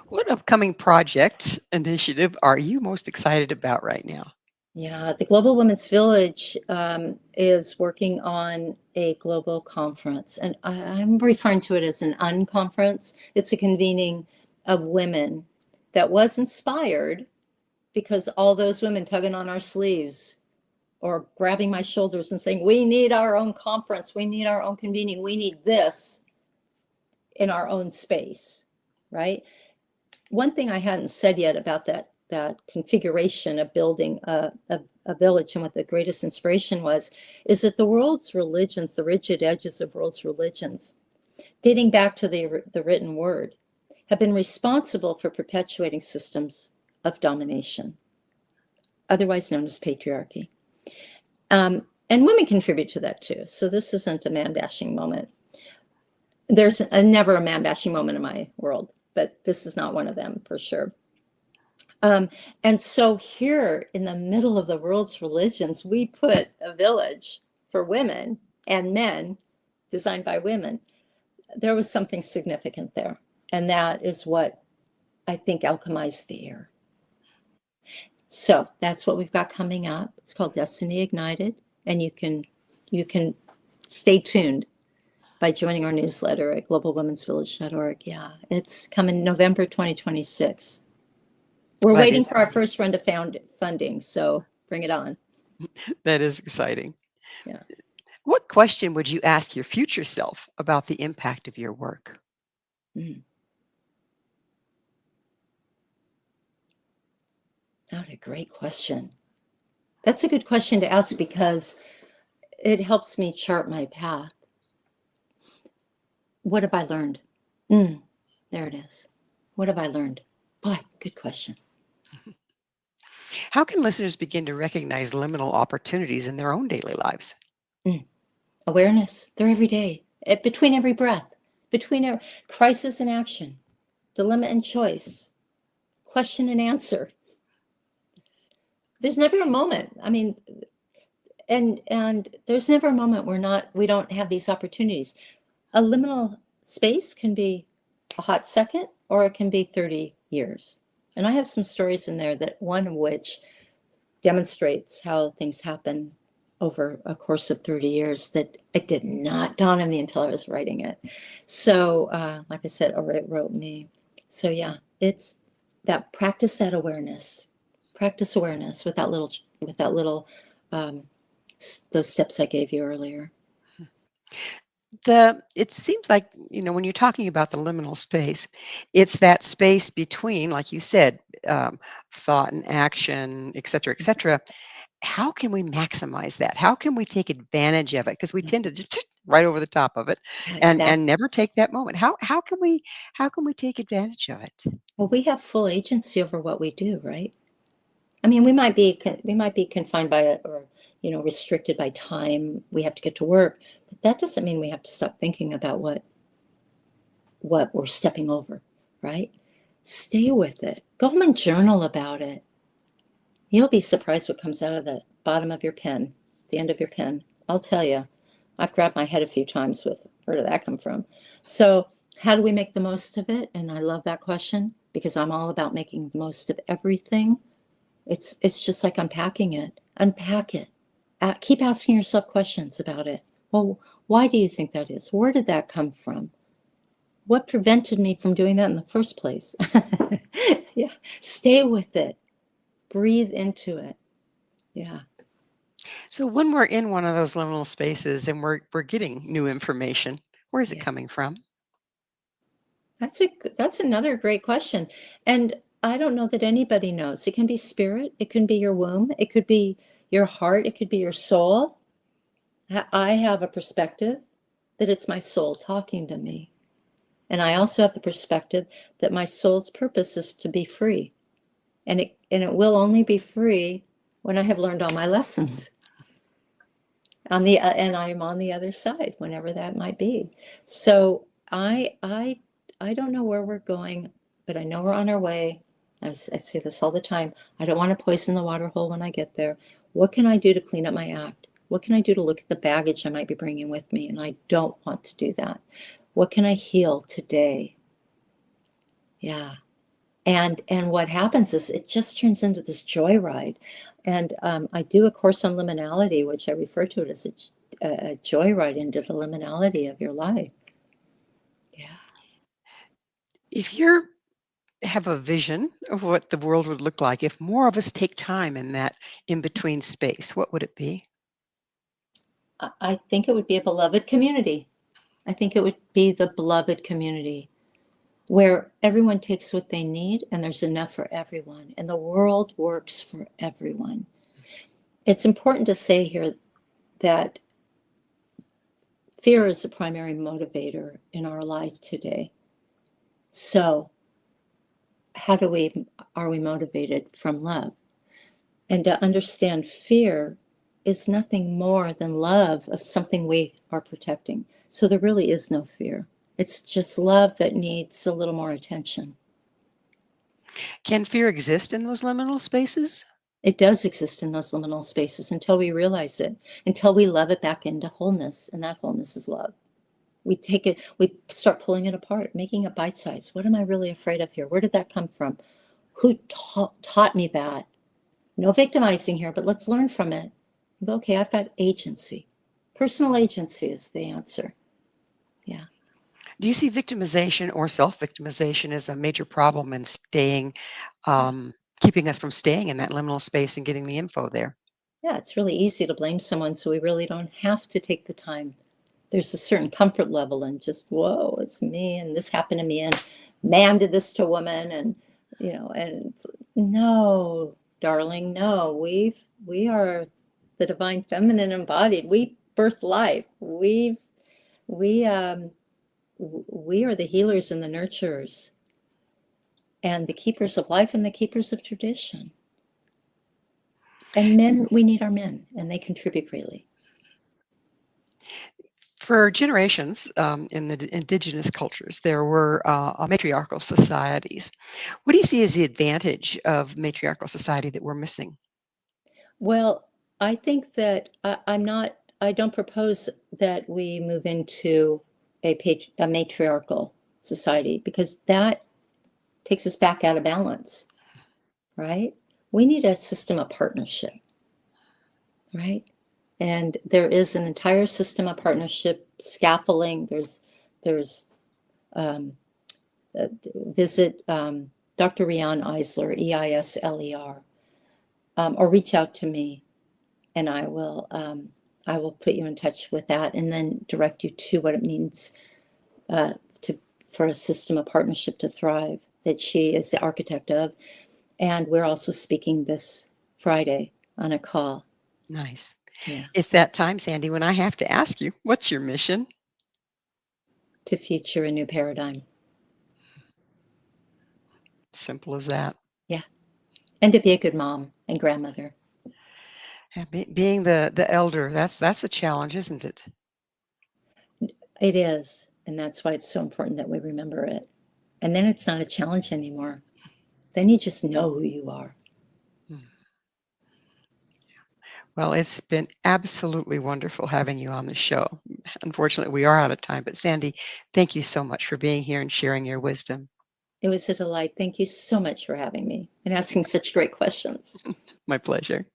What upcoming project initiative are you most excited about right now? Yeah, the Global Women's Village is working on a global conference, and I'm referring to it as an unconference. It's a convening of women that was inspired because all those women tugging on our sleeves or grabbing my shoulders and saying, we need our own conference, we need our own convening, we need this in our own space, right? One thing I hadn't said yet about that configuration of building a village and what the greatest inspiration is that the world's religions, the rigid edges of world's religions, dating back to the written word, have been responsible for perpetuating systems of domination, otherwise known as patriarchy. And women contribute to that too. So this isn't a man-bashing moment. There's never a man-bashing moment in my world, but this is not one of them for sure. And so here in the middle of the world's religions, we put a village for women and men designed by women. There was something significant there. And that is what I think alchemized the air. So that's what we've got coming up. It's called Destiny Ignited. And you can stay tuned by joining our newsletter at globalwomensvillage.org. Yeah, it's coming November 2026. We're waiting for our first round of funding, so bring it on. That is exciting. Yeah. What question would you ask your future self about the impact of your work? What a great question. That's a good question to ask because it helps me chart my path. What have I learned? There it is. What have I learned? Boy, good question. How can listeners begin to recognize liminal opportunities in their own daily lives? Awareness. They're every day, between every breath, between a crisis and action, dilemma and choice, question and answer. There's never a moment. I mean, and there's never a moment we don't have these opportunities. A liminal space can be a hot second, or it can be 30 years. And I have some stories in there, that one of which demonstrates how things happen over a course of 30 years that it did not dawn on me until I was writing it. So, like I said, or it wrote me. So yeah, it's that practice awareness with that little, those steps I gave you earlier. It seems like, when you're talking about the liminal space, it's that space between, like you said, thought and action, et cetera, how can we maximize that? How can we take advantage of it? Because we tend to just right over the top of it, and never take that moment. How can we take advantage of it? Well, we have full agency over what we do, right? I mean, we might be confined by it, or restricted by time. We have to get to work, but that doesn't mean we have to stop thinking about what we're stepping over, right? Stay with it. Go home and journal about it. You'll be surprised what comes out of the bottom of your pen, the end of your pen. I'll tell you, I've grabbed my head a few times with, where did that come from? So how do we make the most of it? And I love that question, because I'm all about making the most of everything. It's just like unpacking it. Unpack it. Keep asking yourself questions about it. Well, why do you think that is? Where did that come from? What prevented me from doing that in the first place? Yeah, stay with it. Breathe into it. Yeah. So when we're in one of those liminal spaces and we're getting new information, where is it coming from? That's another great question. And I don't know that anybody knows. It can be spirit. It can be your womb. It could be your heart. It could be your soul. I have a perspective that it's my soul talking to me. And I also have the perspective that my soul's purpose is to be free. And it will only be free when I have learned all my lessons. And I am on the other side, whenever that might be. So I don't know where we're going, but I know we're on our way. I say this all the time. I don't want to poison the water hole when I get there. What can I do to clean up my act? What can I do to look at the baggage I might be bringing with me? And I don't want to do that. What can I heal today? Yeah. And what happens is it just turns into this joyride. And I do a course on liminality, which I refer to it as a joyride into the liminality of your life. Yeah. If you have a vision of what the world would look like if more of us take time in that in-between space, what would it be? I think it would be a beloved community. I think it would be the beloved community, where everyone takes what they need and there's enough for everyone, and the world works for everyone. It's important to say here that fear is the primary motivator in our life today. So how are we motivated from love? And to understand fear is nothing more than love of something we are protecting. So there really is no fear. It's just love that needs a little more attention. Can fear exist in those liminal spaces? It does exist in those liminal spaces until we realize it, until we love it back into wholeness, and that wholeness is love. We take it, we start pulling it apart, making it bite-sized. What am I really afraid of here? Where did that come from? Who taught me that? No victimizing here, but let's learn from it. Okay, I've got agency. Personal agency is the answer. Yeah. Do you see victimization or self-victimization as a major problem in staying, keeping us from staying in that liminal space and getting the info there? Yeah, it's really easy to blame someone, so we really don't have to take the time. There's a certain comfort level in just, whoa, it's me, and this happened to me, and man did this to woman, and and no, darling, no, we are the divine feminine embodied. We birth life. We are the healers and the nurturers, and the keepers of life and the keepers of tradition. And men, we need our men, and they contribute greatly. For generations in the indigenous cultures, there were matriarchal societies. What do you see as the advantage of matriarchal society that we're missing? Well, I think that I don't propose that we move into a matriarchal society, because that takes us back out of balance, right? We need a system of partnership, right? And there is an entire system of partnership, scaffolding. There's visit Dr. Rian Eisler, Eisler, or reach out to me, and I will put you in touch with that, and then direct you to what it means for a system of partnership to thrive, that she is the architect of. And we're also speaking this Friday on a call. Nice. Yeah. It's that time, Sandy, when I have to ask you, what's your mission? To future a new paradigm. Simple as that. Yeah. And to be a good mom and grandmother. Being the elder, that's a challenge, isn't it? It is. And that's why it's so important that we remember it. And then it's not a challenge anymore. Then you just know who you are. Well, it's been absolutely wonderful having you on the show. Unfortunately, we are out of time, but Sandy, thank you so much for being here and sharing your wisdom. It was a delight. Thank you so much for having me and asking such great questions. My pleasure.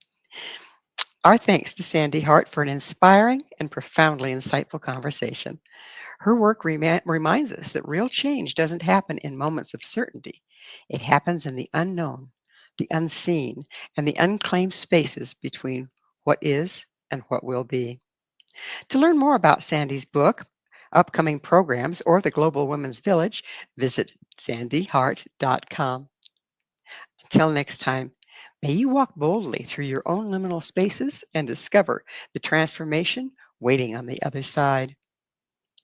Our thanks to Sande Hart for an inspiring and profoundly insightful conversation. Her work reminds us that real change doesn't happen in moments of certainty. It happens in the unknown, the unseen, and the unclaimed spaces between what is and what will be. To learn more about Sandy's book, upcoming programs, or the Global Women's Village, visit sandehart.com. Until next time, may you walk boldly through your own liminal spaces and discover the transformation waiting on the other side.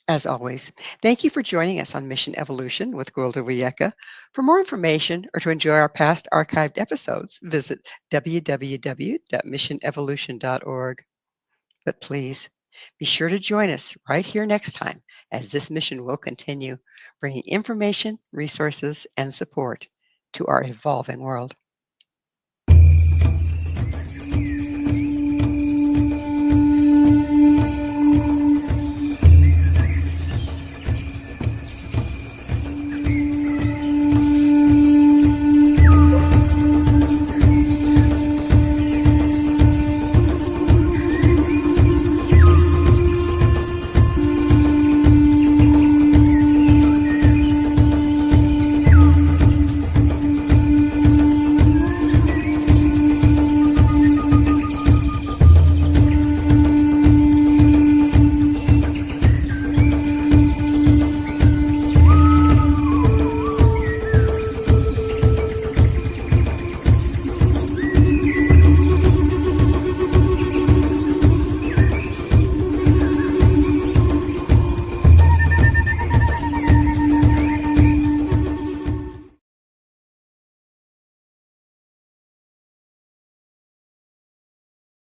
As always, thank you for joining us on Mission Evolution with Gilda Wiyaka. For more information or to enjoy our past archived episodes, visit www.missionevolution.org. But please, be sure to join us right here next time, as this mission will continue, bringing information, resources, and support to our evolving world.